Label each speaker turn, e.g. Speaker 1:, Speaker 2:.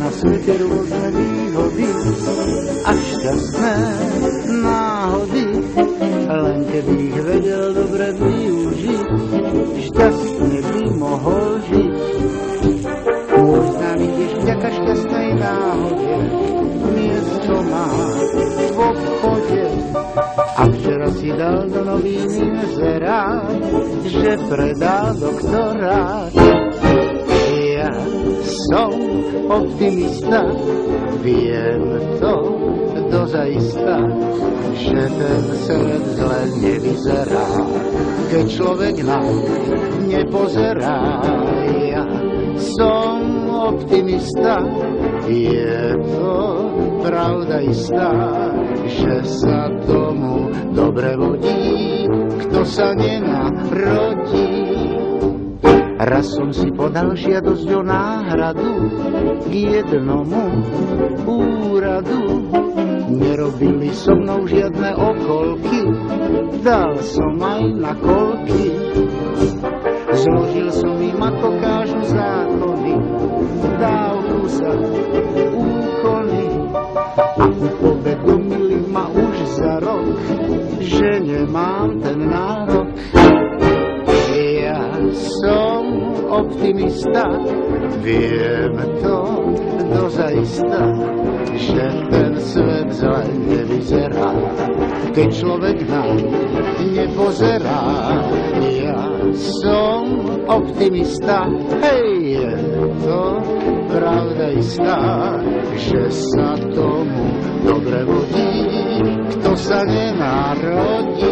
Speaker 1: na svete rôzne výhody a šťastné náhody. Len keby ich vedel dobre využiť, šťastne by mohol žiť. Môj známy tiež vďaka šťastnej náhode miesto má v obchode. A včera si dal do novín inzerát, že predá doktorát. Ja som optimista, viem to dozaista, že ten svet zle nevyzerá, keď človek na nepozerá. Ja som optimista, je to pravda istá, že sa tomu dobre vodí, kto sa nenarodí. Raz som si podal žiadosť o náhradu k jednomu úradu. Nerobili so mnou žiadne okolky, dal som aj na kolky. Zložil som im, ako kážu zákony, dávku za úkony. A upovedomili ma už za rok, že nemám ten nárok. Ja som optimista, viem to dozaista, že ten svet zle nevyzerá, keď človek na nepozerá. Ja som optimista, hej, je to pravda istá, že sa tomu dobre vodí, kto sa nenarodí.